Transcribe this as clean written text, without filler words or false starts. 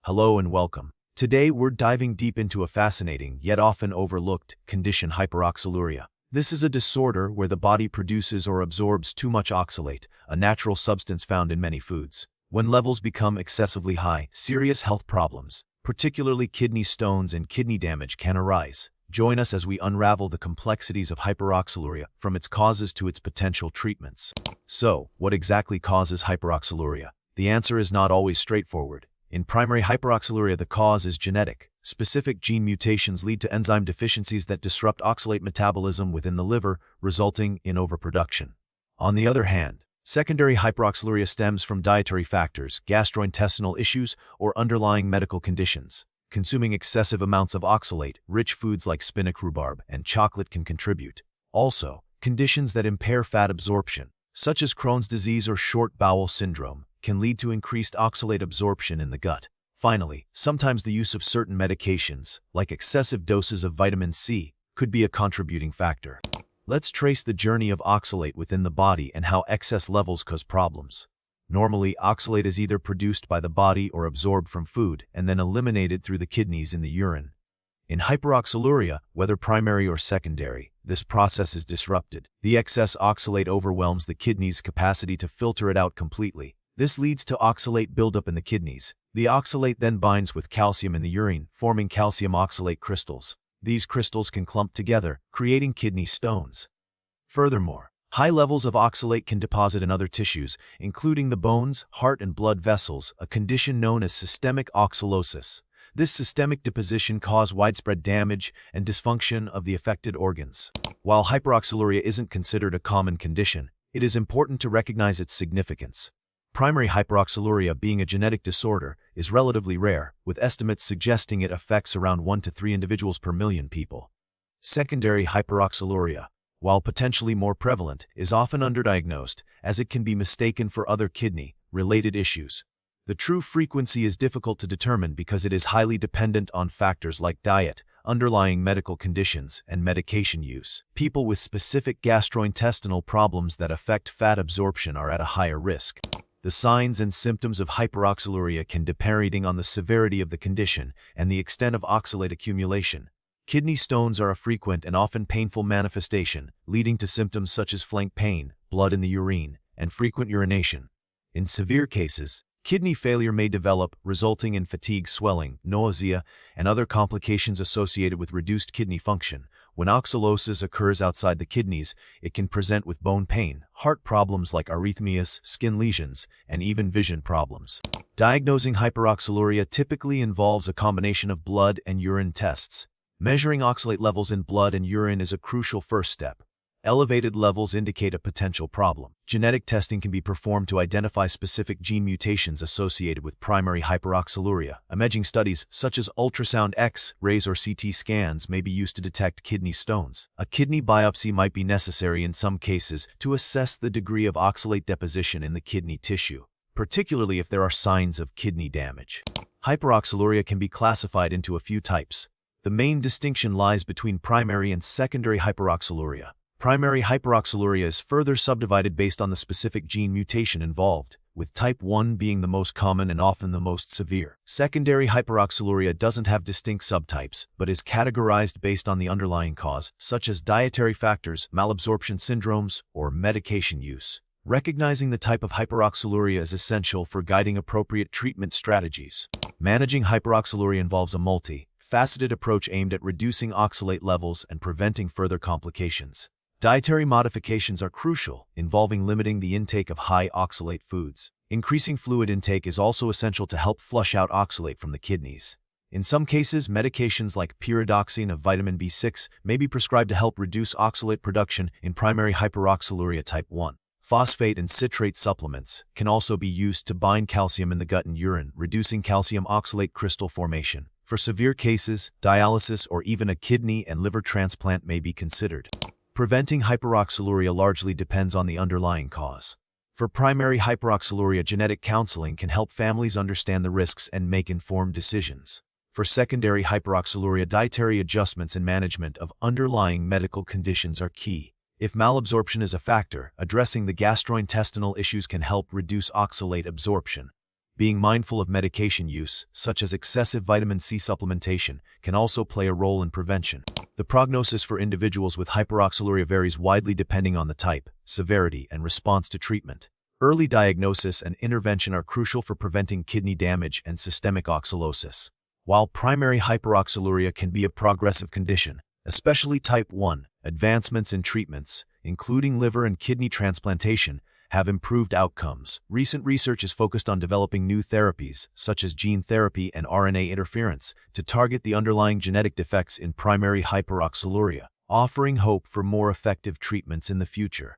Hello and welcome. Today we're diving deep into a fascinating, yet often overlooked, condition: hyperoxaluria. This is a disorder where the body produces or absorbs too much oxalate, a natural substance found in many foods. When levels become excessively high, serious health problems, particularly kidney stones and kidney damage, can arise. Join us as we unravel the complexities of hyperoxaluria, from its causes to its potential treatments. So, what exactly causes hyperoxaluria? The answer is not always straightforward. In primary hyperoxaluria, the cause is genetic. Specific gene mutations lead to enzyme deficiencies that disrupt oxalate metabolism within the liver, resulting in overproduction. On the other hand, secondary hyperoxaluria stems from dietary factors, gastrointestinal issues, or underlying medical conditions. Consuming excessive amounts of oxalate, rich foods like spinach, rhubarb, and chocolate can contribute. Also, conditions that impair fat absorption, such as Crohn's disease or short bowel syndrome, can lead to increased oxalate absorption in the gut. Finally, sometimes the use of certain medications, like excessive doses of vitamin C, could be a contributing factor. Let's trace the journey of oxalate within the body and how excess levels cause problems. Normally, oxalate is either produced by the body or absorbed from food and then eliminated through the kidneys in the urine. In hyperoxaluria, whether primary or secondary, this process is disrupted. The excess oxalate overwhelms the kidney's capacity to filter it out completely. This leads to oxalate buildup in the kidneys. The oxalate then binds with calcium in the urine, forming calcium oxalate crystals. These crystals can clump together, creating kidney stones. Furthermore, high levels of oxalate can deposit in other tissues, including the bones, heart, and blood vessels, a condition known as systemic oxalosis. This systemic deposition causes widespread damage and dysfunction of the affected organs. While hyperoxaluria isn't considered a common condition, it is important to recognize its significance. Primary hyperoxaluria, being a genetic disorder, is relatively rare, with estimates suggesting it affects around 1 to 3 individuals per million people. Secondary hyperoxaluria, while potentially more prevalent, is often underdiagnosed, as it can be mistaken for other kidney-related issues. The true frequency is difficult to determine because it is highly dependent on factors like diet, underlying medical conditions, and medication use. People with specific gastrointestinal problems that affect fat absorption are at a higher risk. The signs and symptoms of hyperoxaluria can depend on the severity of the condition and the extent of oxalate accumulation. Kidney stones are a frequent and often painful manifestation, leading to symptoms such as flank pain, blood in the urine, and frequent urination. In severe cases, kidney failure may develop, resulting in fatigue, swelling, nausea, and other complications associated with reduced kidney function. When oxalosis occurs outside the kidneys, it can present with bone pain, heart problems like arrhythmias, skin lesions, and even vision problems. Diagnosing hyperoxaluria typically involves a combination of blood and urine tests. Measuring oxalate levels in blood and urine is a crucial first step. Elevated levels indicate a potential problem. Genetic testing can be performed to identify specific gene mutations associated with primary hyperoxaluria. Imaging studies such as ultrasound X-rays or CT scans may be used to detect kidney stones. A kidney biopsy might be necessary in some cases to assess the degree of oxalate deposition in the kidney tissue, particularly if there are signs of kidney damage. Hyperoxaluria can be classified into a few types. The main distinction lies between primary and secondary hyperoxaluria. Primary hyperoxaluria is further subdivided based on the specific gene mutation involved, with type 1 being the most common and often the most severe. Secondary hyperoxaluria doesn't have distinct subtypes, but is categorized based on the underlying cause, such as dietary factors, malabsorption syndromes, or medication use. Recognizing the type of hyperoxaluria is essential for guiding appropriate treatment strategies. Managing hyperoxaluria involves a multi-faceted approach aimed at reducing oxalate levels and preventing further complications. Dietary modifications are crucial, involving limiting the intake of high oxalate foods. Increasing fluid intake is also essential to help flush out oxalate from the kidneys. In some cases, medications like pyridoxine of vitamin B6 may be prescribed to help reduce oxalate production in primary hyperoxaluria type 1. Phosphate and citrate supplements can also be used to bind calcium in the gut and urine, reducing calcium oxalate crystal formation. For severe cases, dialysis or even a kidney and liver transplant may be considered. Preventing hyperoxaluria largely depends on the underlying cause. For primary hyperoxaluria, genetic counseling can help families understand the risks and make informed decisions. For secondary hyperoxaluria, dietary adjustments and management of underlying medical conditions are key. If malabsorption is a factor, addressing the gastrointestinal issues can help reduce oxalate absorption. Being mindful of medication use, such as excessive vitamin C supplementation, can also play a role in prevention. The prognosis for individuals with hyperoxaluria varies widely depending on the type, severity, and response to treatment. Early diagnosis and intervention are crucial for preventing kidney damage and systemic oxalosis. While primary hyperoxaluria can be a progressive condition, especially type 1, advancements in treatments, including liver and kidney transplantation, have improved outcomes. Recent research is focused on developing new therapies, such as gene therapy and RNA interference, to target the underlying genetic defects in primary hyperoxaluria, offering hope for more effective treatments in the future.